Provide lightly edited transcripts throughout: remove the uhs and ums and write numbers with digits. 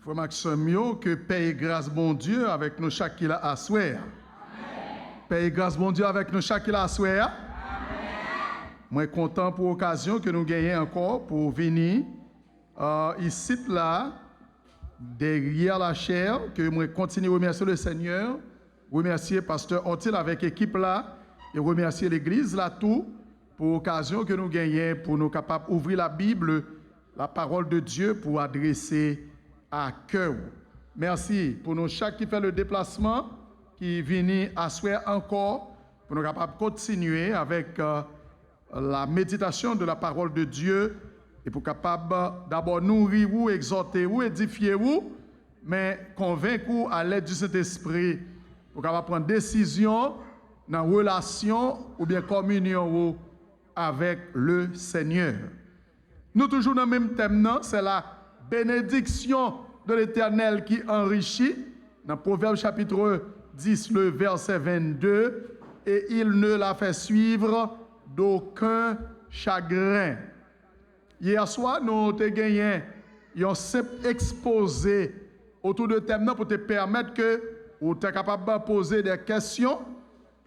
Frère Maxime, que paix et grâce bon Dieu avec nous chaque qui l'a à souhait. Paix et grâce bon Dieu avec nous chaque qui l'a à souhait. Moi content pour l'occasion que nous gagnons encore pour venir ici là derrière la chair, que moi continue à remercier le Seigneur, remercier pasteur Otil avec l'équipe là et remercier l'église là tout pour l'occasion que nous gagnons pour nous capables d'ouvrir la Bible, la parole de Dieu pour adresser à cœur. Merci pour nous chaque qui fait le déplacement, qui vient asseoir encore, pour nous capables de continuer avec la méditation de la parole de Dieu et pour capable d'abord nourrir ou exhorter ou édifier ou, mais convaincre ou à l'aide du Saint-Esprit pour capable prendre décision dans relation ou bien communion avec le Seigneur. Nous toujours dans le même thème, c'est la bénédiction de l'Éternel qui enrichit, dans Proverbe chapitre 10, le verset 22, et il ne la fait suivre d'aucun chagrin. Hier soir, nous avons gagné un simple exposé autour de thème pour te permettre que vous soyez capable de poser des questions,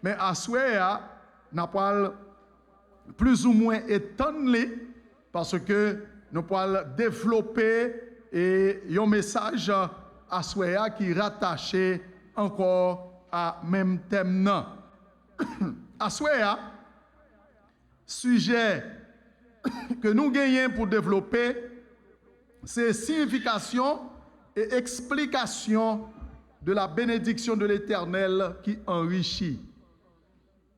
mais à ce soir, nous allons plus ou moins étendre parce que nous pouvons développer un message à Soya qui est rattaché encore à même thème. À Soya, sujet que nous gagnons pour développer, c'est signification et explication de la bénédiction de l'Éternel qui enrichit.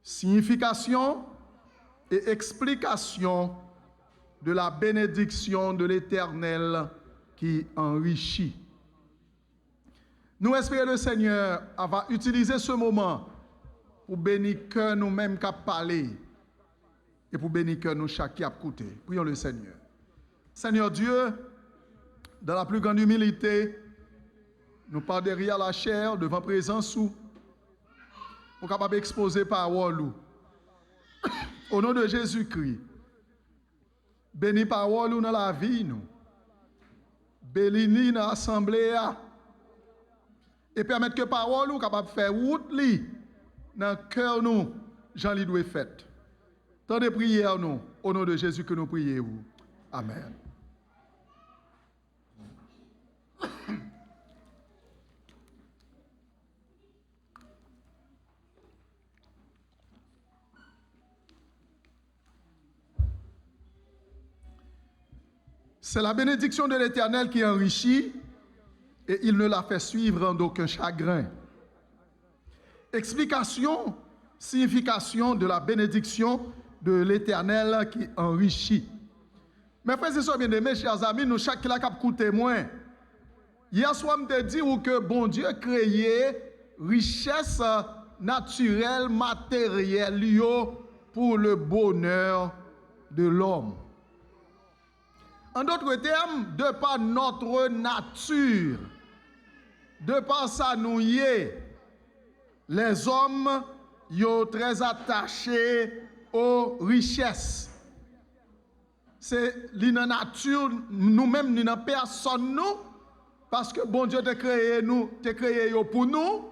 Signification et explication de la bénédiction de l'Éternel qui enrichit. Nous espérons le Seigneur va utiliser ce moment pour bénir que nous-mêmes qui parler et pour bénir que nous chaque qui a écouté. Prions le Seigneur. Seigneur Dieu, dans la plus grande humilité, nous pas derrière la chair, devant présence ou pour capable exposer parole ou. Au nom de Jésus-Christ, bénis parole ou dans la vie nous. Bénis dans l'assemblée et permettre que parole ou capable faire route li dans le cœur nous, Jean-Louis doit fait. Tant de prières nous, au nom de Jésus que nous prions. Amen. C'est la bénédiction de l'Éternel qui enrichit et il ne la fait suivre en aucun chagrin. Explication, signification de la bénédiction de l'Éternel qui enrichit. Mes frères et sœurs bien-aimés, chers amis, nous chaque qui l'a cap témoin. Hier soir, je me dit que bon Dieu a créé richesse naturelle, matérielle pour le bonheur de l'homme. En d'autres termes, de par notre nature, de par sa nouille, les hommes sont très attachés aux richesses. C'est la nature, nous-mêmes, nous n'avons personne, nous, parce que bon Dieu t'a créé nous, t'a créé pour nous,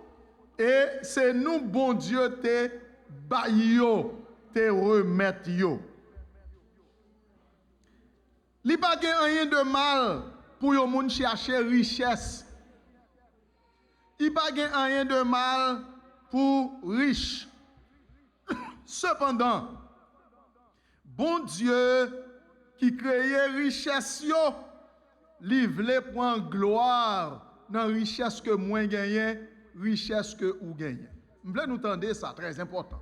et c'est nous, bon Dieu, t'a baillé, t'a remettre. Il n'y a pas rien de mal pour les gens chercher richesse. Il n'y a pas rien de mal pour riche. Cependant, bon Dieu qui crée richesse, il veut prendre gloire dans la richesse que moi gagne, richesse que vous gagnez. Je veux nous entendre ça, très important.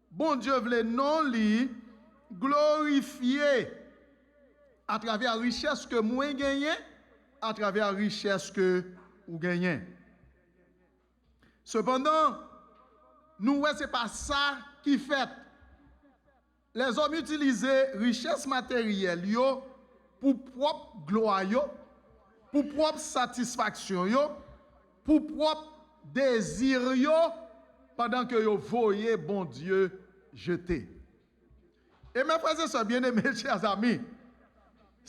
Bon Dieu veut non lui glorifier à travers la richesse que moi gagne, à travers la richesse que vous gagnez. Cependant, nous, ce n'est pas ça qui fait. Les hommes utilisent richesse matérielle pour propre gloire, pour propre satisfaction, pour propre désir, pendant que vous voyez bon Dieu jeter. Et mes frères et sœurs bien-aimés, chers amis,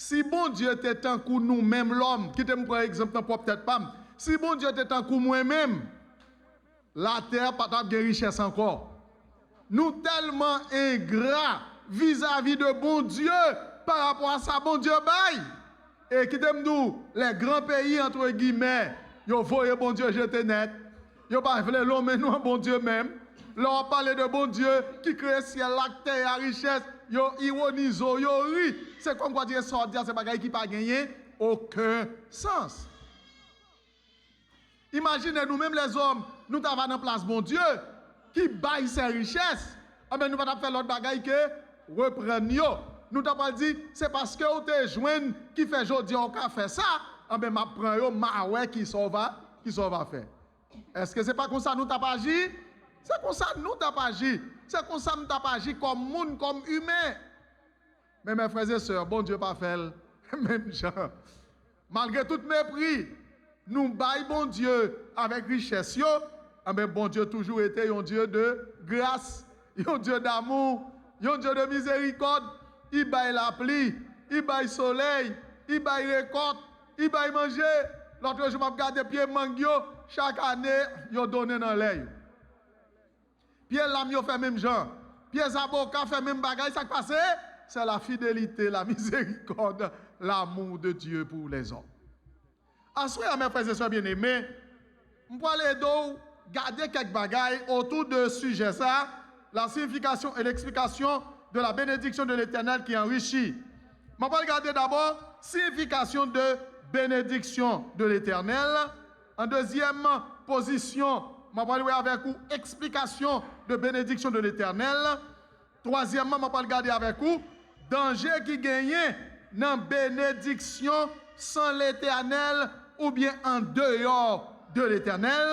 si bon Dieu était tant que nous-mêmes, l'homme, qui te prend exemple dans propre tête, pas, si bon Dieu était tant que moi-même, la terre pas de richesse encore. Nous tellement ingrats vis-à-vis de bon Dieu par rapport à ça, bon Dieu bail. Et qui t'aime nous, les grands pays, entre guillemets, ils voient bon Dieu jeter net. Ils n'ont pas voulu l'homme, mais nous, bon Dieu même. Là, on parle de bon Dieu qui crée ciel, la terre, la richesse. Ils ironisent, ils rient. C'est comme quoi Dieu sort, c'est pas qui pas gagné aucun sens. Imaginez nous-mêmes les hommes, nous avons dans place bon Dieu qui baille ses richesses. Ah ben nous ne pouvons pas faire l'autre bagaille que reprendre. Nous t'avons pas dit, c'est parce que vous êtes joint qui fait aujourd'hui on a fait ça. Ah ben ma prend yo ma ouais qui s'en va faire. Est-ce que c'est pas comme ça nous t'avons agi? C'est comme ça nous t'avons agi. C'est comme ça nous t'avons agi comme monde, comme humain. Mais mes frères et sœurs, bon Dieu pas fait même genre. Malgré tout mépris, nous baillons bon Dieu avec richesse yo. Ah ben bon Dieu toujours été un Dieu de grâce, un Dieu d'amour, un Dieu de miséricorde. Il baille la pluie, il baille soleil, il baille récolte, il baille manger. L'autre jour, je regarde pied mangio, chaque année, il donne dans l'air. Pierre Lamio fait même genre. Pierre Zaboka fait même bagaille. Ça qui passe, c'est la fidélité, la miséricorde, l'amour de Dieu pour les hommes. Ensuite, mes frères et sœurs bien-aimés, je vais aller garder quelques bagailles autour de ce sujet, ça, la signification et l'explication de la bénédiction de l'Éternel qui enrichit. Je vais regarder d'abord signification de bénédiction de l'Éternel. En deuxième position, je vais regarder avec vous explication de bénédiction de l'Éternel. Troisièmement, je vais regarder avec vous danger qui gagne dans bénédiction sans l'Éternel ou bien en dehors de l'Éternel.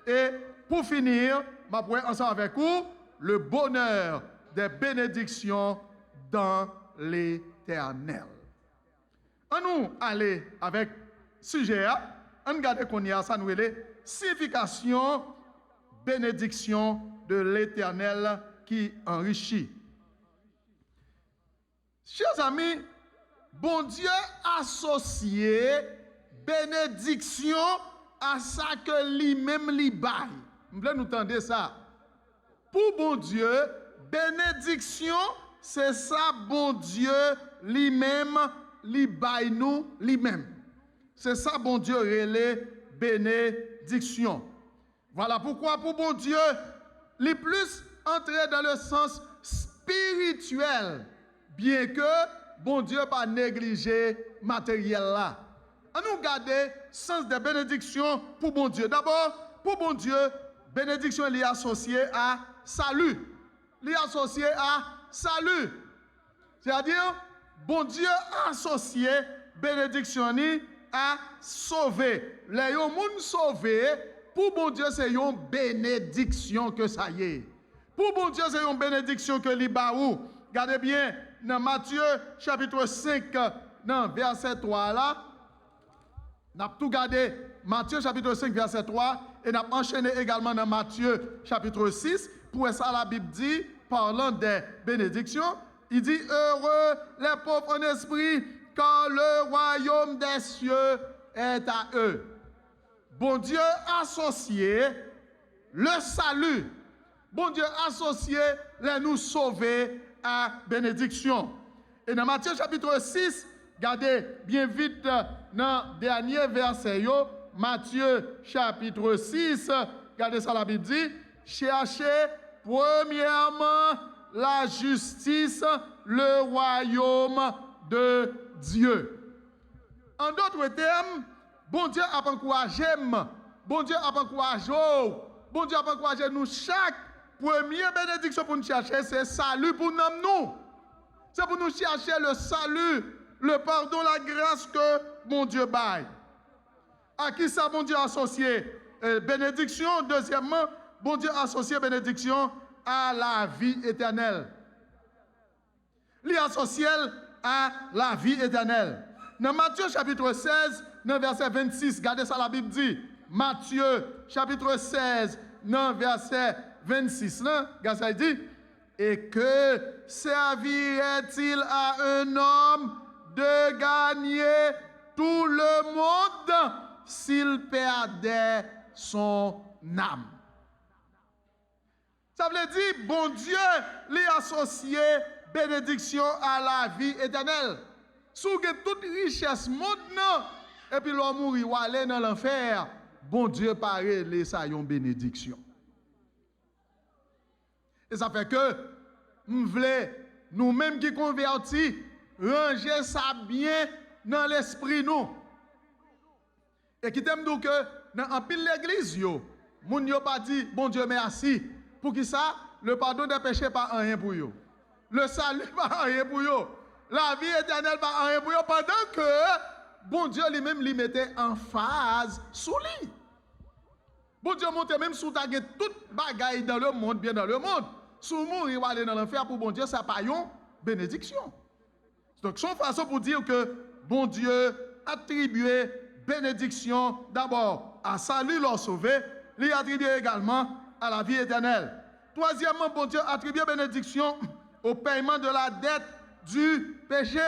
Et pour finir, je vais ensemble avec vous le bonheur des bénédictions dans l'Éternel. On nous aller avec sujet, on regarde qu'on y a ça nous est signification bénédiction de l'Éternel qui enrichit. Chers amis, bon Dieu associé bénédiction à ça que lui-même lui baille. Vous voulez nous entendre ça? Pour bon Dieu, bénédiction, c'est ça, bon Dieu lui-même, lui baille nous lui-même. C'est ça, bon Dieu, relais bénédiction. Voilà pourquoi, pour bon Dieu, les plus entrer dans le sens spirituel, bien que bon Dieu pas négliger matériel là. On nous garde sens de bénédiction pour bon Dieu. D'abord, pour bon Dieu, bénédiction est associée à salut. Il est associé à salut. C'est-à-dire, bon Dieu associé bénédiction à sauver. Les gens sauvés, pour bon Dieu, c'est une bénédiction que ça y est. Pour bon Dieu, c'est une bénédiction que l'Ibaou. Regardez bien, dans Matthieu chapitre 5, dans verset 3 là, nous avons tout gardé, Matthieu chapitre 5, verset 3, et nous avons enchaîné également dans Matthieu chapitre 6, pour ça la Bible dit, parlant des bénédictions, il dit, heureux les pauvres en esprit, car le royaume des cieux est à eux. Bon Dieu associé le salut. Bon Dieu associé les nous sauver à bénédiction. Et dans Matthieu chapitre 6, regardez bien vite dans le dernier verset, Matthieu chapitre 6, regardez ça la Bible dit, cherchez premièrement la justice, le royaume de Dieu. En d'autres termes, bon Dieu a encouragé, bon Dieu a encouragé, bon Dieu a encouragé nous chaque première bénédiction pour nous chercher, c'est salut pour nous. C'est pour nous chercher le salut, le pardon, la grâce que mon Dieu baille. À qui ça, bon Dieu associé bénédiction. Deuxièmement, bon Dieu associé bénédiction à la vie éternelle. Il associé à la vie éternelle. Dans Matthieu chapitre 16, dans verset 26, regardez ça, la Bible dit. Matthieu chapitre 16, dans verset 26, regardez ça, il dit. Et que servirait-il à un homme de gagner tout le monde s'il perdait son âme. Ça veut dire, bon Dieu, lui associé bénédiction à la vie éternelle. Si vous avez toute richesse monde, et puis l'homme mourir ou aller dans l'enfer, bon Dieu paraît les ça une bénédiction. Et ça fait que nous voulons, nous-mêmes qui convertis, ranger ça bien dans l'esprit nous. Et qui t'aime donc que dans pile l'église, moun yo pas dit bon Dieu merci. Pour qui ça? Le pardon des péchés pas rien pour eux. Le salut pas rien pour eux. La vie éternelle pas rien pour eux. Pendant que bon Dieu lui-même lui mettait en phase sous lui. Bon Dieu monte même sous ta toute bagaille dans le monde, bien dans le monde. Sous mourir ou aller dans l'enfer pour bon Dieu, ça pas une bénédiction. Donc son façon pour dire que bon Dieu attribué bénédiction d'abord à salut leur sauvé, lui attribué également à la vie éternelle. Troisièmement, bon Dieu attribue bénédiction au paiement de la dette du péché.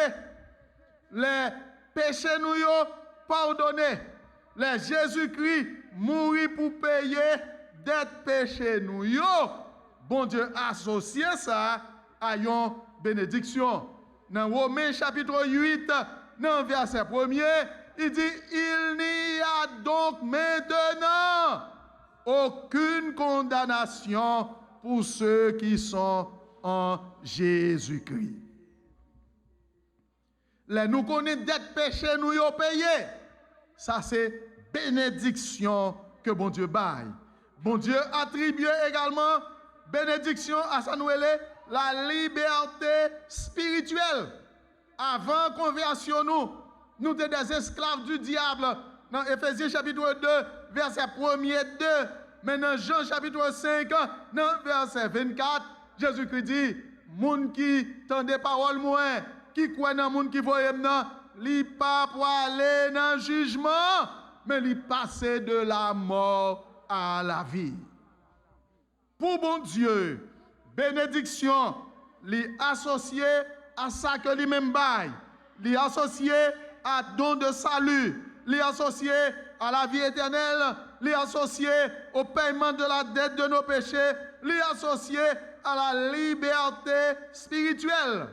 Les péchés nous ont pardonnés. Les Jésus-Christ mourit pour payer dette péché nous ont. Bon Dieu associe ça à une bénédiction. Dans Romains chapitre 8, dans verset 1er, il dit, il n'y a donc maintenant aucune condamnation pour ceux qui sont en Jésus-Christ. Les nous connaissons dette péché, nous y payé. Ça, c'est bénédiction que bon Dieu baille. Bon Dieu attribue également bénédiction à sa nouvelle, la liberté spirituelle. Avant conversion, nous étions des esclaves du diable. Dans Éphésiens chapitre 2, verset 1er 2. Maintenant, Jean chapitre 5, dans verset 24, Jésus-Christ dit, moun qui tend des paroles moins, qui croit dans moun qui voit maintenant, li pas pour aller dans le jugement, mais li passer de la mort à la vie. Pour bon Dieu, bénédiction, li associé à ça que lui-même baille, li associé à don de salut, li associé à la vie éternelle, li associé au paiement de la dette de nos péchés, li associé à la liberté spirituelle.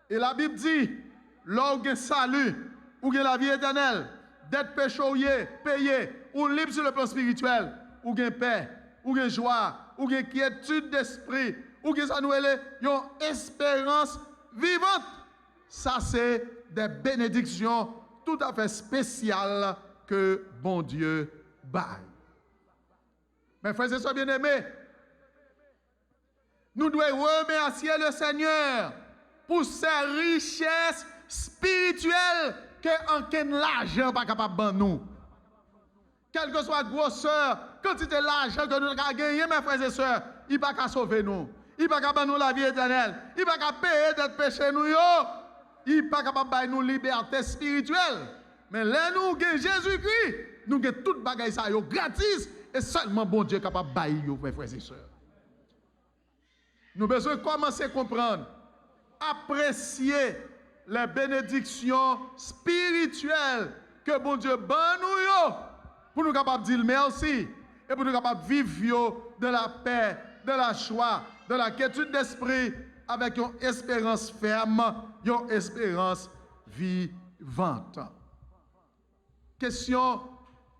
Et la Bible dit, lorsque vous avez salut, ou la vie éternelle, dette péché payée, ou libre sur le plan spirituel, ou avez paix, ou avez joie, ou avez quiétude d'esprit, ou avez une espérance vivante. Ça, c'est des bénédictions tout à fait spéciales que bon Dieu baille. Mes frères et sœurs bien-aimés, nous devons remercier le Seigneur pour ses richesses spirituelles que aucun l'argent n'est pas capable de nous. Quelle que soit la grosseur, quantité d'argent que nous avons gagné, mes frères et sœurs, il n'est pas capable de sauver nous. Il n'est pas capable de nous la vie éternelle. Il n'est pas capable de payer d'être péché nous. Il n'est pas capable de nous liberté spirituelle. Mais là, nous avons Jésus-Christ. Nous avons toute bagaille ça gratis. Et seulement bon Dieu est capable de bailler, mes frères et sœurs. Nous avons besoin de commencer à comprendre, apprécier les bénédictions spirituelles que bon Dieu ban nous pour nous capables de dire merci et pour nous capables de vivre de la paix, de la joie, de la quiétude d'esprit avec une espérance ferme, une espérance vivante. Question,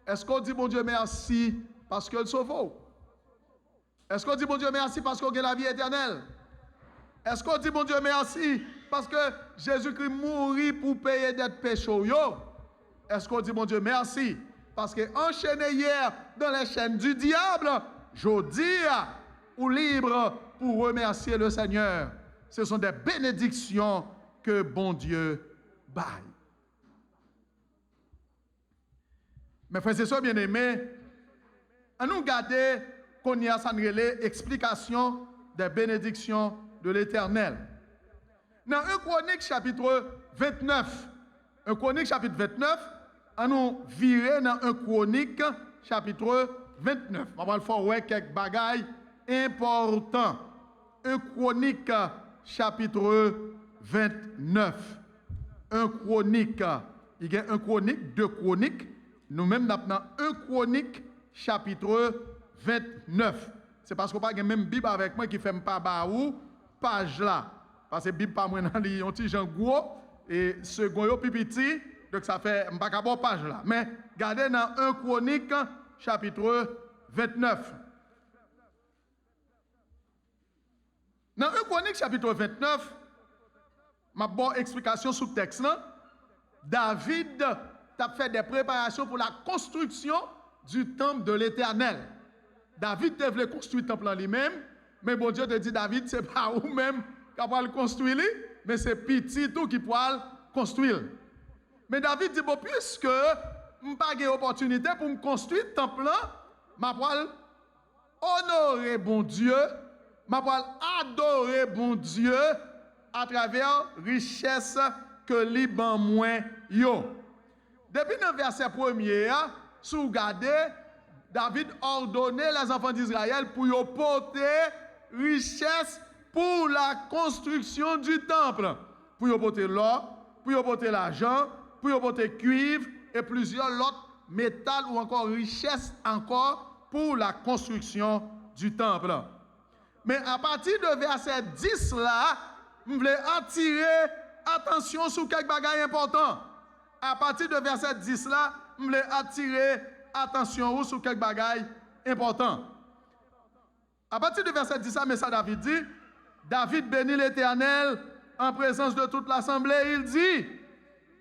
est-ce qu'on dit bon Dieu merci parce qu'il sauve? Est-ce qu'on dit bon Dieu merci parce qu'on a la vie éternelle? Est-ce qu'on dit bon Dieu merci parce que Jésus-Christ mourit pour payer des péchés? Est-ce qu'on dit bon Dieu merci parce que enchaîné hier dans les chaînes du diable, je dis ou libre pour remercier le Seigneur. Ce sont des bénédictions que bon Dieu baille. Mes frères et sœurs bien-aimés, à nous garder qu'on y a explication des bénédictions de l'Éternel. Dans 1 Chronique chapitre 29, 1 Chronique chapitre 29, à nous virer dans 1 Chronique chapitre 29. On va le faire quelques bagailles importants. 1 Chronique chapitre 29. 1 Chronique, il y a 1 Chronique, 2 Chroniques, nous-mêmes nous avons 1 Chronique chapitre 29. C'est parce qu'on n'a pas même Bible avec moi qui fait pas baou page là. Parce que Bible pas moi dans li un petit Jean gros et second yo petit, donc ça fait pas ka bon page là. Mais regardez dans 1 Chronique chapitre 29. Dans 1 Chronique chapitre 29, ma bonne explication sous le texte là, David a fait des préparations pour la construction du temple de l'Éternel. David devait construire le temple en lui-même, mais bon Dieu te dit, David, ce n'est pas vous-même qui va le construire, mais c'est petit tout qui pourra le construire. Mais David dit, bon, puisque je n'ai pas d'opportunité pour me construire le temple, je vais honorer bon Dieu, je vais adorer bon Dieu à travers la richesse que Liban moins yo. Depuis le verset 1er, si vous regardez, David ordonnait les enfants d'Israël pour y porter richesse pour la construction du temple. Pour y porter l'or, pour y porter l'argent, pour y porter cuivre et plusieurs autres métals ou encore richesse encore pour la construction du temple. Mais à partir de verset 10 là, je voulais attirer attention sur quelques bagages importants. À partir de verset 10 là, je voulais attirer attention sur quelques bagages importants. À partir de verset 10 là, mais ça David dit, David bénit l'Éternel en présence de toute l'assemblée. Il dit,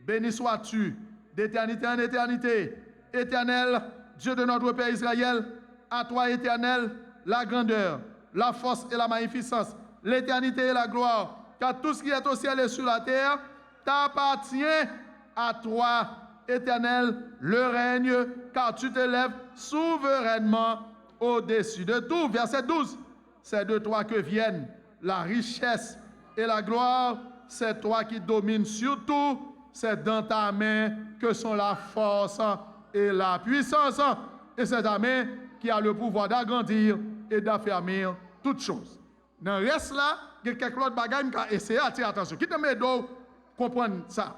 béni sois-tu d'éternité en éternité. Éternel, Dieu de notre Père Israël, à toi Éternel, la grandeur, la force et la magnificence, l'éternité et la gloire, car tout ce qui est au ciel et sur la terre t'appartient. À toi, Éternel, le règne, car tu te lèves souverainement au-dessus de tout. Verset 12. C'est de toi que viennent la richesse et la gloire. C'est toi qui domines sur tout. C'est dans ta main que sont la force et la puissance. Et c'est ta main qui a le pouvoir d'agrandir et d'affermir toutes choses. Dans le reste là, il y a quelques autres bagages qui ont essayé d'attirer attention. Qui te met d'eau comprendre ça?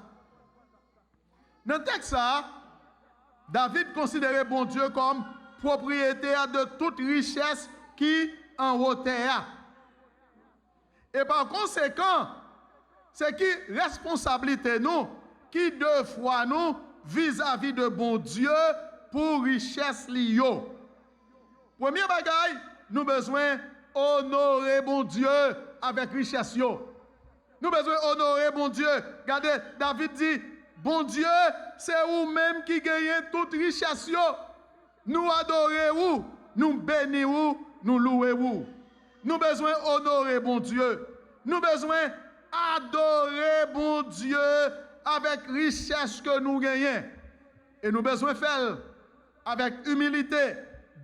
Dans le texte, David considérait bon Dieu comme propriétaire de toute richesse qui en haut terre. Et par conséquent, c'est qui responsabilité nous, qui deux fois nous vis-à-vis de bon Dieu pour richesse liée. Premier bagaille, nous besoin honorer bon Dieu avec richesse. Nous besoin honorer bon Dieu. Regardez, David dit, bon Dieu, c'est vous-même qui gagnez toute richesse. Nous adorez-vous, nous bénissez-vous, nous louez-vous. Nous besoin honorer bon Dieu. Nous besoin adorer bon Dieu avec richesse que nous gagnons. Et nous besoin faire avec humilité.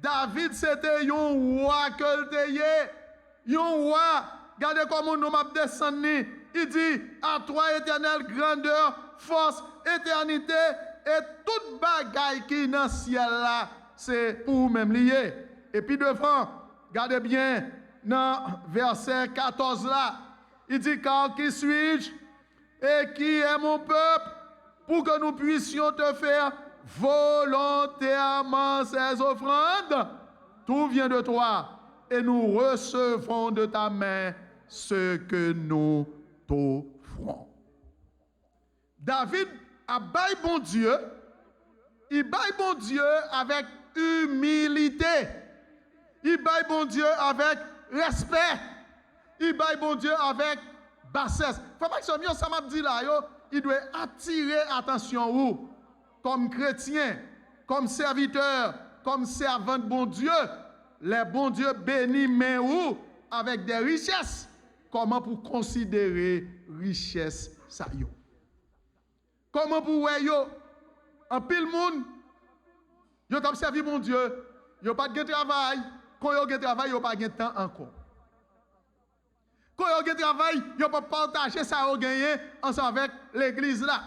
David, c'était un roi que le un roi. Regardez comment nous m'a descendu. Il dit, à toi éternel, grandeur, force, éternité, et toute bagaille qui est dans le ciel là, c'est pour vous-même lié. Et puis devant, regardez bien, dans verset 14 là, il dit, car qui suis-je et qui est mon peuple pour que nous puissions te faire volontairement ces offrandes? Tout vient de toi et nous recevons de ta main ce que nous t'offrons. David a baillé bon Dieu, il baille bon Dieu avec humilité, il baille bon Dieu avec respect, il baille bon Dieu avec bassesse. Faut pas que ce mieux ça m'a dit là, il doit attirer attention ou comme chrétien, comme serviteur, comme servant de bon Dieu, les bons dieux bénis mais ou avec des richesses. Comment pour considérer richesse ça yo? Comment pour ouais yo? En pile monde, yo t'a servi mon Dieu, yo pas de travail, quand yo de travail, yo pas de temps encore. Quand yo de travail, yo pas partager ça yo gagné ensemble avec l'église là.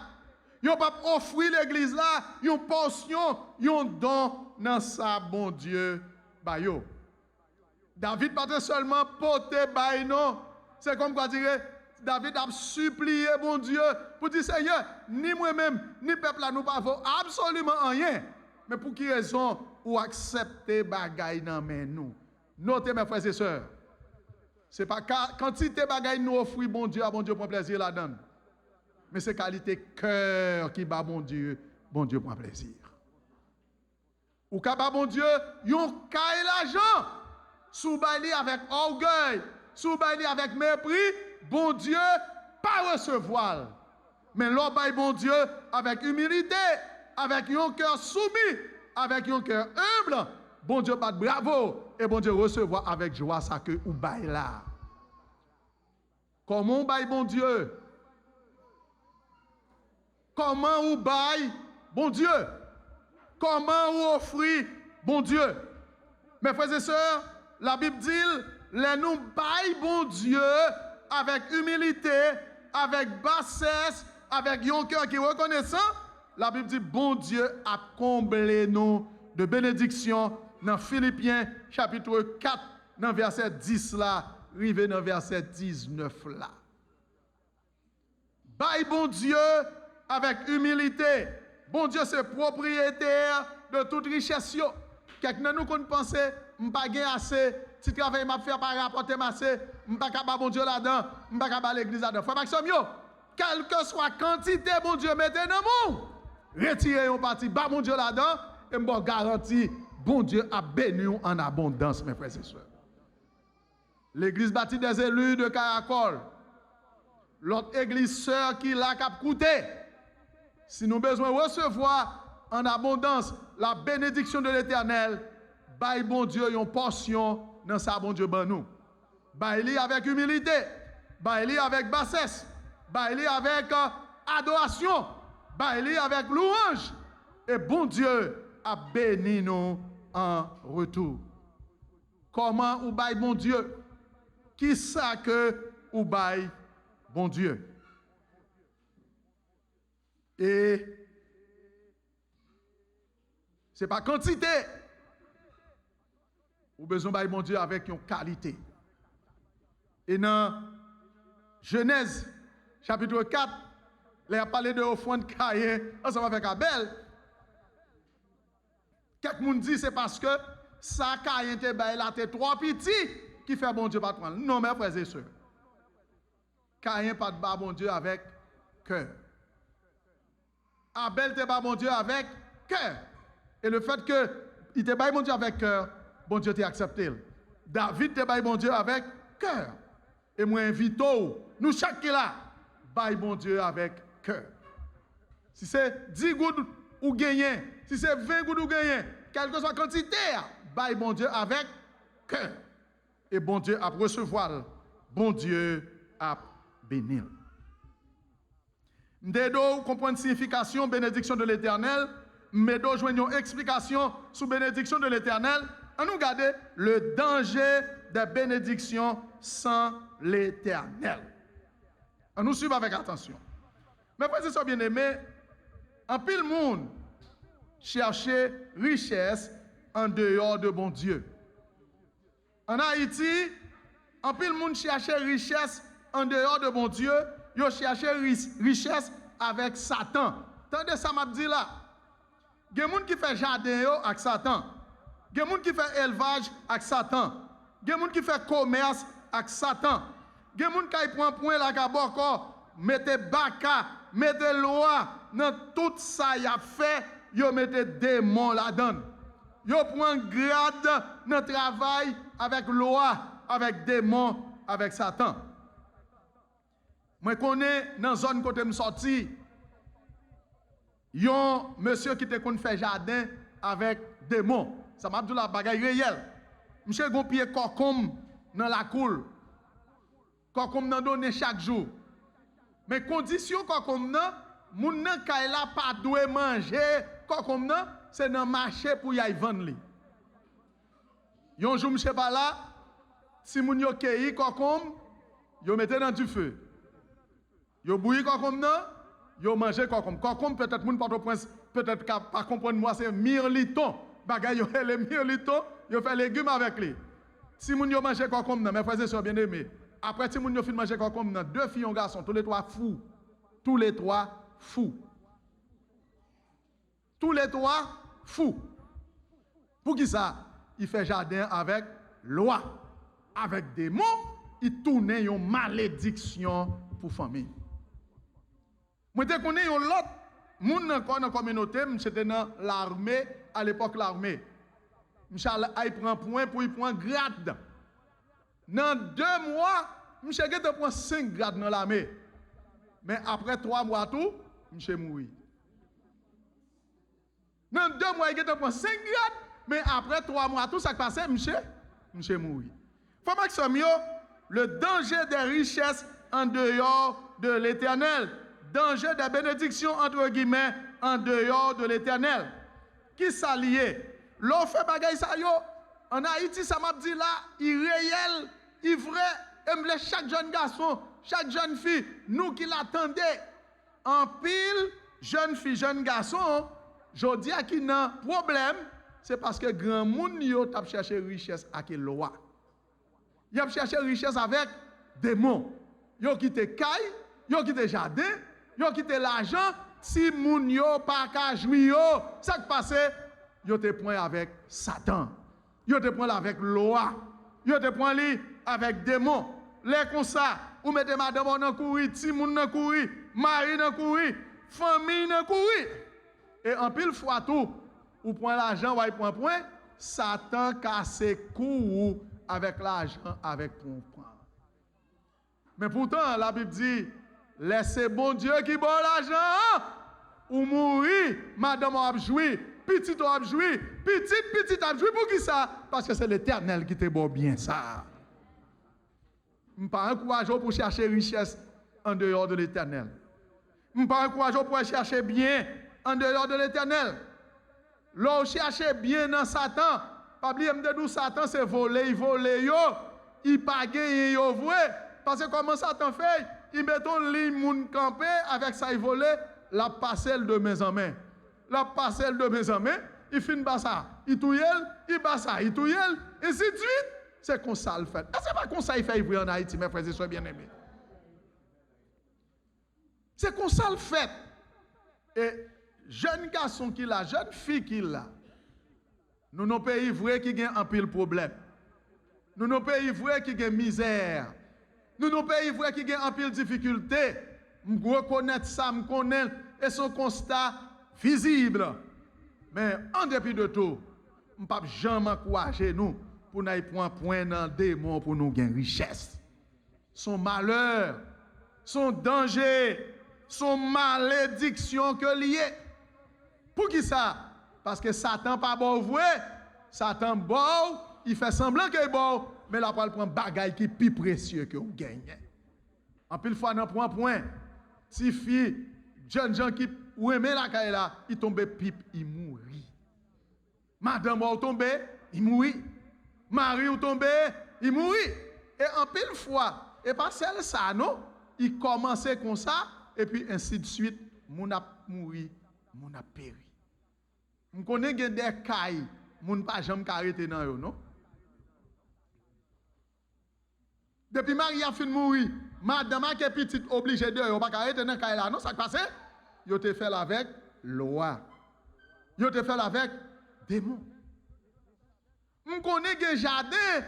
Yo pas offrir l'église là une portion, un don dans sa bon Dieu ba yo. David pas seulement porter bail non. C'est comme quoi dire, David a supplié bon Dieu pour dire Seigneur, ni moi-même, ni peuple là nous pas absolument rien. Mais pour qui raison ou accepter bagaille dans main nous? Notez mes frères et sœurs. C'est pas quantité bagaille nous offre bon Dieu prend plaisir là-dedans. Mais c'est qualité cœur qui bat bon Dieu prend plaisir. Ou ka ba bon Dieu, yon kay l'argent, sous baili avec orgueil, sous baili avec mépris, bon Dieu pas recevoir. Mais l'on bail bon Dieu avec humilité, avec un cœur soumis, avec un cœur humble, bon Dieu bat bravo et bon Dieu recevoir avec joie ça que ou bail là. Comment on bail bon Dieu? Comment on bail bon Dieu? Comment on offrir bon Dieu? Mes frères et sœurs, la Bible dit, les nous bail bon Dieu avec humilité, avec bassesse, avec un cœur qui est reconnaissant. La Bible dit, bon Dieu a comblé nous de bénédictions dans Philippiens chapitre 4, dans verset 10 là, arrivé dans verset 19 là. Bail bon Dieu avec humilité. Bon Dieu, c'est propriétaire de toute richesse. Quelqu'un nous qu'on pense, m'pas gain assez, si travail m'a fait par rapporter assez, m'pas capable bon Dieu là-dedans, m'pas capable l'église là-dedans. Frère Maxime, quelle que soit quantité bon Dieu mettez dans nous, retirez une partie, bas bon Dieu là-dedans, et m'pas garanti, bon Dieu a béni en abondance, mes frères et sœurs. L'église bâtie des élus de Caracol, l'autre église sœur qui l'a cap coûté. Si nous avons besoin de recevoir en abondance la bénédiction de l'Éternel, bail bon Dieu une portion dans sa bon Dieu ban nous. Bail avec humilité, bail avec bassesse, bail avec adoration, bail avec louange. Et bon Dieu a béni nous en retour. Comment ou bail bon Dieu? Qui ça que ou bail bon Dieu? Et ce n'est pas quantité. Ou besoin de bon Dieu avec une qualité. Et dans Genèse, chapitre 4, il a parlé de offrande Caïn ensemble avec Abel. Quelqu'un dit c'est parce que ça Caïn était là, t'es trop petit qui fait bon Dieu pas prendre. Non, mes frères et sœurs. Caïn pas de bon Dieu avec cœur. Abel te bat bon Dieu avec cœur. Et le fait que il te bat bon Dieu avec cœur, bon Dieu t'a accepté. David te bat bon Dieu avec cœur. Et moi invite nous chaque qui là, bat bon Dieu avec cœur. Si c'est 10 gouttes ou gagner, si c'est 20 gouttes ou gagner, quelle que soit la quantité, bat bon Dieu avec cœur. Et bon Dieu a recevoir, bon Dieu a bénir. M'dedo comprendre signification bénédiction de l'Éternel, m'dedo joignons explication sous bénédiction de l'Éternel. On nous garde le danger des bénédictions sans l'Éternel. On nous suit avec attention. Mais frères et sœurs bien-aimés, en pile monde chercher richesse en dehors de bon Dieu. En Haïti, en pile monde chercher richesse en dehors de bon Dieu. Yo cherche richesse avec Satan. Tendez ça m'a dit là. Il y a des gens qui font jardin avec Satan. Il y a des gens qui font élevage avec Satan. Il y a des gens qui font commerce avec Satan. Il y a des gens qui prennent point la kaboko, mettez baka, mettez loi dans tout ça y a fait, yo mettez démon là-dedans. Yo prennent grade dans travail avec loi, avec démon, avec Satan. Moi, je connais dans la zone côté me sorti, un monsieur qui te fait jardin avec des démons. Ça m'a dit la bagaille réelle. Monsieur gon pied concombre dans la cour. Concombre nan donné chaque jour. Mais condition concombre nan, moun nan kay la pas doit manger concombre nan, c'est dans marché pour y vendre li. Yon jour monsieur pas là, si moun yo cueilli concombre, yo mettez dans du feu. Yo bouilli concombre nan, yo mangé concombre. Concombre peut-être moun Port-au-Prince peut-être pas comprendre moi c'est mirliton. Bagay yo les mirliton, yo fait légumes avec lui. Si moun yo mangé concombre nan, mes frères et sœurs bien-aimés, après si moun yo fin manger comme nan, 2 filles un garçon, tous les 3 fous. Tous les 3 fous. Tous les 3 fous. Pour qui ça? Il fait jardin avec loi, avec des mots, il tourne une malédiction pour famille. Moi je connais un autre moun dans la communauté, c'était dans l'armée, à l'époque l'armée. M'chal ay prend point pour il prend grade. Dans 2 mois, m'chal te prend 5 grades dans l'armée. Mais après 3 mois tout, m'chal mouri. Dans 2 mois, il te prend 5 grades, mais après 3 mois tout ça qui passe, m'chal mouri. Faut Maxime yo, le danger des richesses en dehors de l'Éternel. Danger des bénédictions entre guillemets en dehors de l'Éternel. Qui s'allie? L'on fait bagay sa yo, en Haïti, ça m'a dit là, il réel, il vrai, et chaque jeune garçon, chaque jeune fille, nous qui l'attendait, en pile, jeune fille, jeune garçon, je dis à qui n'a problème, c'est parce que grand monde yo t'a cherché richesse avec loi. Il a cherché richesse avec des mots. Yo quitté caille, yo quitté jardin, yo quitté l'argent, si moun yo pas ka jouir yo, ça qui passe, yo te prend avec Satan. Yo te prend avec loi. Yo te prend li avec démon. Les comme ça, ou mettez madame dans courir, ti moun dans courir, mari dans courir, famille dans courir. Et en pile fois tout, ou prend l'argent ou il prend point, Satan casse cou avec l'argent avec pour prendre. Mais pourtant la Bible dit laissez bon Dieu qui bon l'argent ou mourir, madame a joué, petit a joué, petit a joué pour qui ça? Parce que c'est l'Éternel qui te bon bien ça. Je ne pas encourager pour chercher richesse en dehors de l'Éternel. Je ne pas encourager pour chercher bien en dehors de l'Éternel. L'on cherche bien dans Satan. Pas oublier de Satan c'est voler, yo, il pas gagner yo vrai parce que comment Satan fait? Il met ton ligne moun campé avec ça il vole la parcelle de mes amis. La parcelle de mes amis, il finit par ça, il touille, il bat ça, il touille, et ainsi de suite. C'est comme ça le fait. C'est pas comme ça il fait en Haïti, mes frères et sœurs bien-aimés. C'est comme ça le fait. Et jeune garçon qui l'a, jeune fille qui l'a, nous nos pays vrais qui ont un pile problème. Nous nos pays vrais qui ont misère. Nous nos pays vrais qui ont un pile difficulté. Je reconnais ça, je connais, et son constat visible. Mais en dépit de tout, je ne peux jamais encourager nous pour nous prendre un point dans le démon pour nous gagner richesse. Son malheur, son danger, son malédiction que lié. Pour qui ça? Parce que Satan pas bon vrai, Satan bon, il fait semblant qu'il est bon, mais là il prend bagaille qui est plus précieux que vous gagnez. En pile fois, on prend un point. Si fille, jeune gens qui ou aimé la caille là, il tombe pipe, il mourit. Madame ou tombe, il mourit. Mari ou tombe, il mourit. Et en pile fois, et pas celle ça non, il commençait comme ça et puis ainsi de suite, moun a mouri, moun a péri. On connaît des cailles, moun pas jamais arrêté dans yo non. Depuis Marie a fini mourir, madame qui est petite obligée de yo pas arrêter dans caille là non, ça passe. Yo te fait avec loi. Yo te fait avec démon. On connaît des jardins.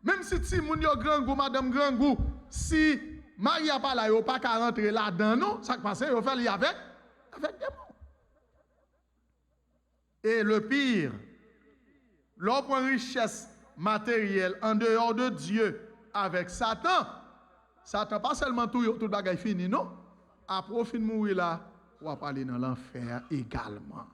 Même si ti moun yo grand goût, madame grand goût, si Marie a pas là, yo pas qu'à rentrer là-dedans non, ça passe, yo fait avec démon. Et le pire, l'autre richesse matérielle en dehors de Dieu avec Satan, Satan pas seulement tout bagay fini non. Après fin mourir là, on va parler dans l'enfer également.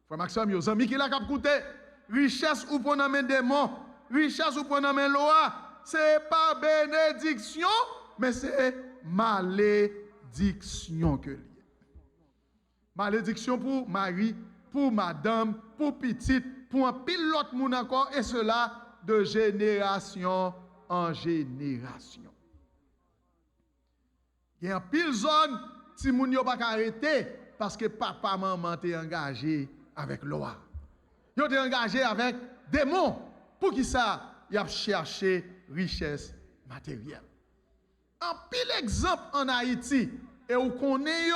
Frère Maxime, yo amis qui la cap coûter richesse ou pour nommer démon, richesse ou pour nommer loi, c'est pas bénédiction, mais c'est malédiction que lié. Malédiction pour Marie, pour madame, pour petite, pour un pilote moun encore et cela de génération en génération. Il y a un pile zone, si moun yo pas arrêté parce que papa, maman t'es engagé avec loi. Yo t'es engagé avec démon. Pour qui ça? il a cherché richesse matérielle. En pile exemple en Haïti, et vous connaissez,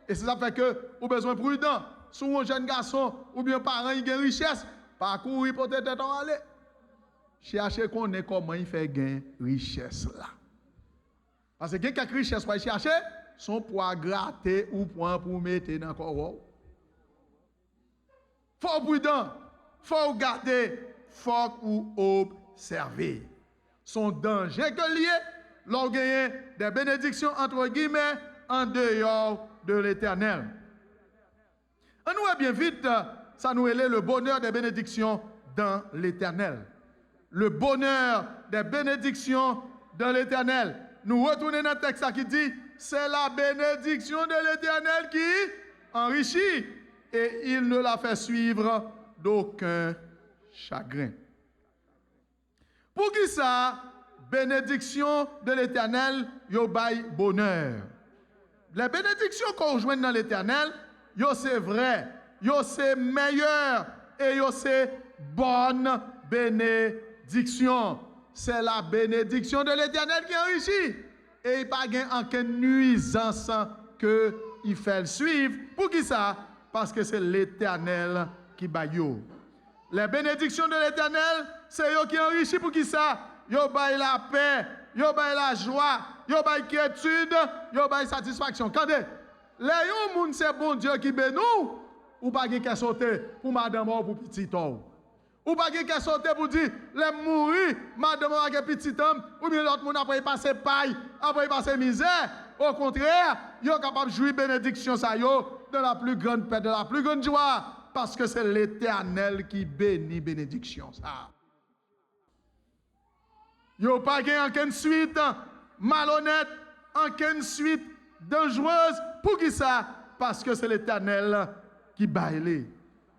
et c'est ça fait que vous avez besoin prudent. Si un jeune garçon ou bien parent il a une richesse, pas courir pour tête en aller. Chercher connaître comment il fait gagner richesse là. Parce que quelques richesses pour chercher sont pour gratter ou pour mettre dans le corps. Faut prudent, faut garder, faut observer. Son danger que lié, l'on gagne des bénédictions entre guillemets en dehors de l'Éternel. On nous bien vite, ça nous est le bonheur des bénédictions dans l'Éternel. Le bonheur des bénédictions dans l'Éternel. Nous retournons dans le texte qui dit, c'est la bénédiction de l'Éternel qui enrichit et il ne la fait suivre d'aucun chagrin. Pour qui ça, bénédiction de l'Éternel, yo bail bonheur. Les bénédictions qu'on joue dans l'Éternel, yo c'est vrai, yo c'est meilleur et yo c'est bonne bénédiction. C'est la bénédiction de l'Éternel qui enrichit. Et il n'y a pas aucune nuisance que il fait le suivre. Pour qui ça? Parce que c'est l'Éternel qui baille. Les bénédictions de l'Éternel, c'est eux qui enrichit. Pour qui ça? Yo baille la paix, yo baille la joie, yo baille quiétude, yo baille satisfaction. Regardez, les gens, c'est bon Dieu qui bénit nous, ou pas qui sauter pour madame ou pour petit homme. Ou pas qui sauter pour dire, les mourir, madame ou petit homme, ou bien l'autre monde après passer paille, après passer misère. Au contraire, yo capable de jouir bénédiction ça yo de la plus grande paix, de la plus grande joie, parce que c'est l'Éternel qui bénit bénédiction ça. Yo pas gain aucune suite malhonnête, aucune suite dangereuse. Pour qui ça? Parce que c'est l'Éternel qui baille.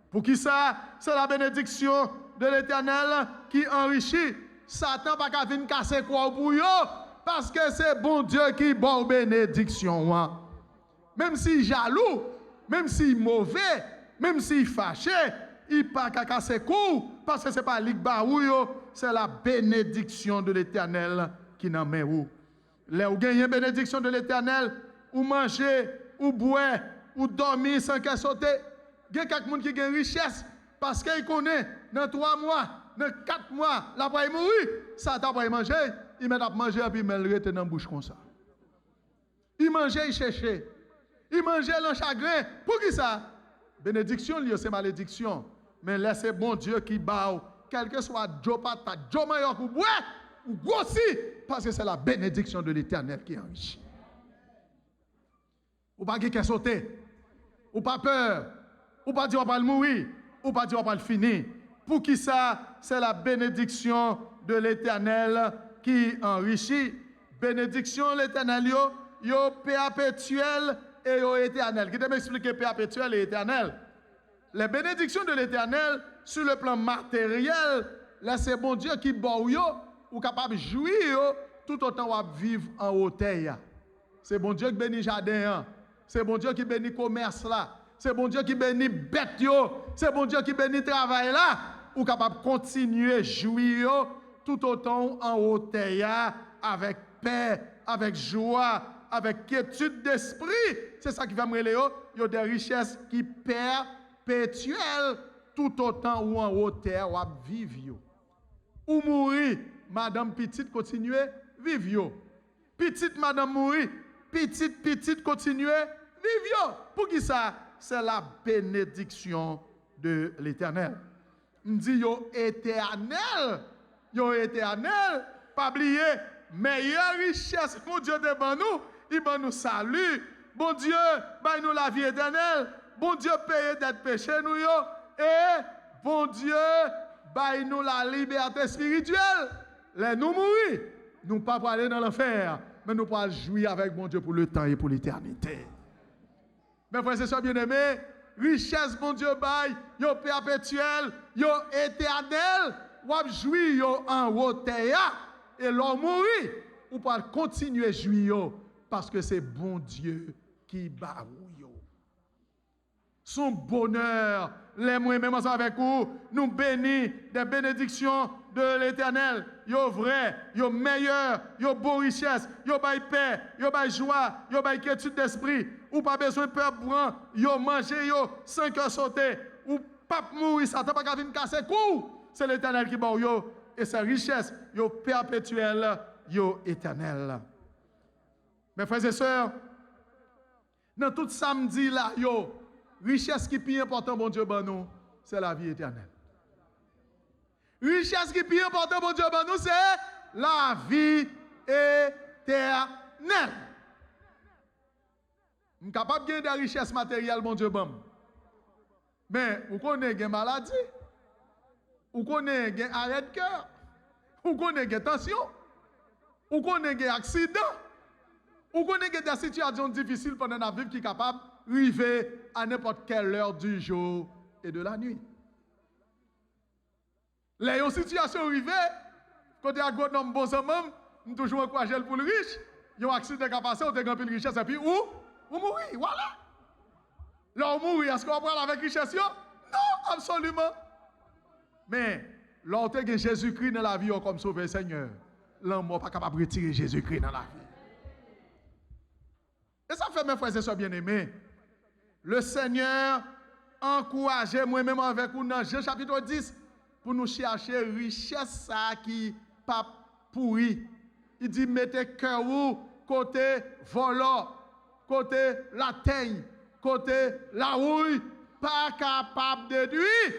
Pour qui ça? C'est la bénédiction de l'Éternel qui enrichit. Satan pas qu'à venir casser quoi pour yo, parce que c'est bon Dieu qui bon bénédiction. Même s'il jaloux, même s'il mauvais, même s'il fâché, il pas qu'à casser coup, parce que c'est pas lik baouyo, c'est la bénédiction de l'Éternel qui n'en met où. Là où gagne bénédiction de l'Éternel, ou manger, ou boire, ou dormir sans qu'elle saute. Il y a quelqu'un qui a une richesse parce qu'il connaît dans 3 mois, dans 4 mois, là pour mourir, ça t'a pas manger, il met à manger et puis il met le rete dans la bouche comme ça. Il mangeait, il cherchait. Il mangeait le chagrin. Pour qui ça? Bénédiction, c'est malédiction. Mais laissez bon Dieu qui bat, quel que soit Joe Pata, Joe Mayor ou bois, ou grossi, parce que c'est la bénédiction de l'Éternel qui enrichit. Ou pas qui sauter, ou pas peur, ou pas dire on va le mourir, ou pas dire on va le finir. Pour qui ça? C'est la bénédiction de l'Éternel qui enrichit. Bénédiction de l'Éternel, yo perpétuel et yo éternel. Qui te m'explique perpétuel et éternel? Les bénédictions de l'Éternel sur le plan matériel, là c'est bon Dieu qui bon yo, ou capable de jouir tout autant qu'on vivre en hauteur. C'est bon Dieu qui bénit jardin, c'est bon Dieu qui bénit commerce là, c'est bon Dieu qui bénit bête yo, c'est bon Dieu qui bénit travail là, ou capable de continuer jouir tout autant en hauteur avec paix, avec joie, avec quiétude d'esprit. C'est ça qui va me relayer. Il y a des richesses qui perpétuelles tout autant ou en hauteur ou à vivre. Ou mourir, madame petite continuer vivre. Petite madame mourir, petite continuer vivre. Pour qui ça? C'est la bénédiction de l'Éternel. On dit yo éternel. Yo éternel. Pas oublier, meilleure richesse, mon Dieu devant nous, il va nous salut. Bon Dieu, bah nous la vie éternelle. Bon Dieu, paye d'être péché nous yo. Et bon Dieu, bah nous la liberté spirituelle. Les nous mourir, nous pas pour aller dans l'enfer, mais nous pour jouir avec bon Dieu pour le temps et pour l'éternité. Mes frères et sœurs bien-aimés, richesse, bon Dieu, bail, yo perpétuel, yo éternel, ou jouir yo en hauteur. Et l'on mourit, ou pas continuer à jouir parce que c'est bon Dieu qui barouille. Son bonheur, les moi même avec vous, nous bénit des bénédictions de l'Éternel, yo vrai, yo meilleur, yo bon richesse, yo bay paix, yo bay joie, yo bay quiétude d'esprit, ou pas besoin de peur prendre, yo manger yo sans cœur sauter, ou pas mourir, Satan pas venir casser cou. C'est l'Éternel qui bon yo et sa richesse, yo perpétuelle, yo éternel. Mes frères et sœurs, dans tout samedi là, yo, richesse qui est plus important, bon Dieu, ben nous, c'est la vie éternelle. Richesse qui est plus important, bon Dieu, ben nous, c'est la vie éternelle. Je suis capable de gagner des richesses matérielles, bon Dieu, ben. Mais, vous connaissez une maladie, vous connaissez un arrêt de cœur, vous connaissez une tension, vous connaissez un accident. Ou connaissez des situations difficiles pendant la vie qui est capable d'arriver à n'importe quelle heure du jour et de la nuit. Là, il y a une situation arrivée, quand il y a un bon bon homme, nous toujours encourager pour le riche, il y a un accident qui a passé, on a grand peu de richesse, et puis où mourir, voilà. Là, on mourit, est-ce qu'on va prendre avec richesse? Non, absolument. Mais, là, on a Jésus-Christ dans la vie comme sauveur Seigneur. Là, on n'est pas capable de retirer Jésus-Christ dans la vie. Et ça fait, mes frères et sœurs bien-aimés, le Seigneur encourage moi-même avec vous dans Jean chapitre 10 pour nous chercher richesse qui pas pourri. Il dit, mettez cœur côté volant, côté la teigne, côté la rouille, pas capable de déduire.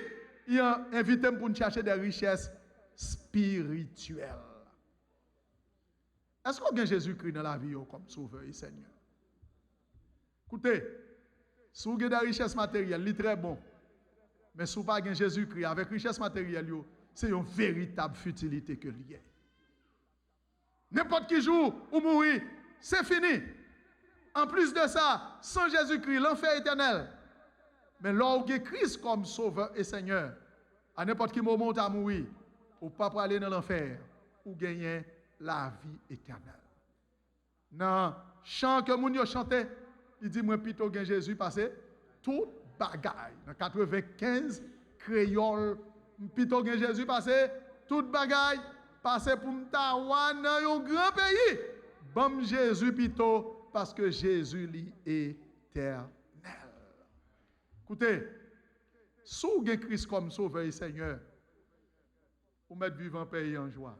Il a invité pour nous chercher des richesses spirituelles. Est-ce qu'on a Jésus-Christ dans la vie comme sauveur et Seigneur? Écoutez, si vous avez des richesses matérielles, c'est très bon. Mais si vous n'avez pas Jésus-Christ avec richesse matérielle, c'est une véritable futilité que l'il y a. N'importe qui jour ou mourir, c'est fini. En plus de ça, sans Jésus-Christ, l'enfer éternel. Mais lorsque Christ comme sauveur et Seigneur, à n'importe quel moment à mourir, ou pas pour aller dans l'enfer, ou gagner la vie éternelle. Dans le chant que nous chantait, il dit, moi, plutôt que Jésus passé, toute bagaille. Dans 95 créoles, plutôt que Jésus passé, toute bagaille, passé pour m'taouan dans un grand pays. Bon Jésus plutôt, parce que Jésus est éternel. Écoutez, si vous avez Christ comme sauveur et Seigneur, vous mettez vivre en pays en joie.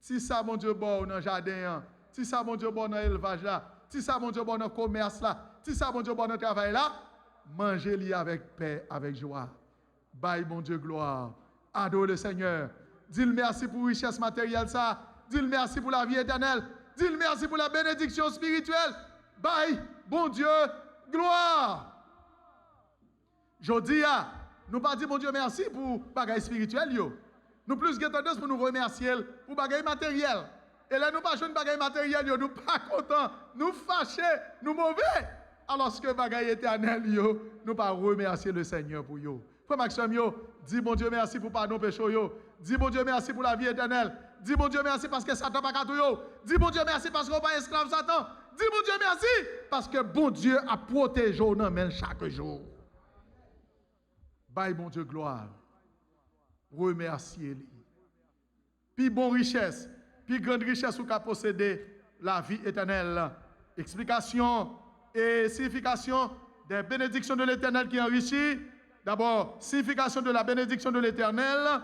Si ça, mon Dieu, bon dans le jardin, si ça, mon Dieu, bon dans l'élevage là, si ça, mon Dieu, bon dans le commerce là, si ça, mon Dieu, bon dans le travail là, mangez-le avec paix, avec joie. Bye, mon Dieu, gloire. Adore le Seigneur. Dis-le merci pour la richesse matérielle ça. Dis-le merci pour la vie éternelle. Dis-le merci pour la bénédiction spirituelle. Bye, bon Dieu, gloire. Je dis, nous pas dire, mon Dieu, merci pour les bagages spirituels. Nous plus de tendance pour nous remercier pour les bagages matériels. Et là, nous pas jouer de bagages matériels, nous pas contents, nous fâchés, nous mauvais. Alors que les bagages éternels, nous pas remercier le Seigneur pour eux. Frère Maxime, dis bon Dieu merci pour pardon péché. Dis bon Dieu merci pour la vie éternelle. Dis bon Dieu merci parce que Satan pas tout. Dis bon Dieu merci parce qu'on pas esclave Satan. Dis bon Dieu merci parce que bon Dieu a protégé nous chaque jour. Bye bon Dieu gloire. Remerciez-le. Puis bon richesse, puis grande richesse ou qu'a possédé la vie éternelle. Explication et signification des bénédictions de l'Éternel qui enrichit. D'abord, signification de la bénédiction de l'Éternel,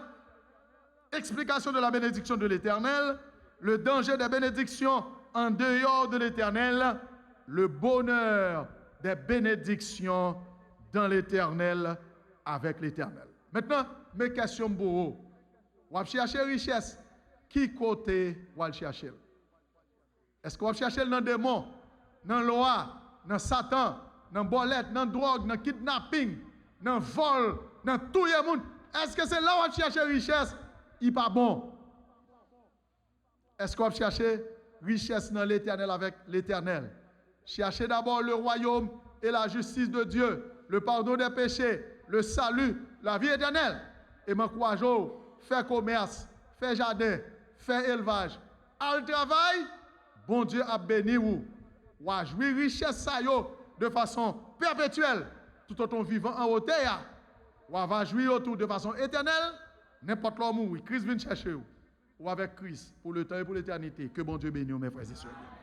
explication de la bénédiction de l'Éternel, le danger des bénédictions en dehors de l'Éternel, le bonheur des bénédictions dans l'Éternel avec l'Éternel. Maintenant, mes questions pour vous. Vous cherchez richesse, qui côté vous cherchez? Est-ce que vous cherchez dans le démon, dans le loi, dans Satan, dans le bolette, dans la drogue, dans le kidnapping, dans le vol, dans tout le monde? Est-ce que c'est là où vous cherchez richesse? Il n'est pas bon. Est-ce que vous cherchez richesse dans l'Éternel avec l'Éternel? Cherchez d'abord le royaume et la justice de Dieu, le pardon des péchés, le salut, la vie éternelle. Et m'encourage, faire commerce, faire jardin, faire élevage. Al travail, bon Dieu a béni vous. Ou a joué richesse ça de façon perpétuelle, tout en vivant en hauteur. Ou va jouir autour de façon éternelle. N'importe l'homme, oui, Christ vient chercher vous. Ou avec Christ, pour le temps et pour l'éternité. Que bon Dieu bénisse, mes frères et sœurs.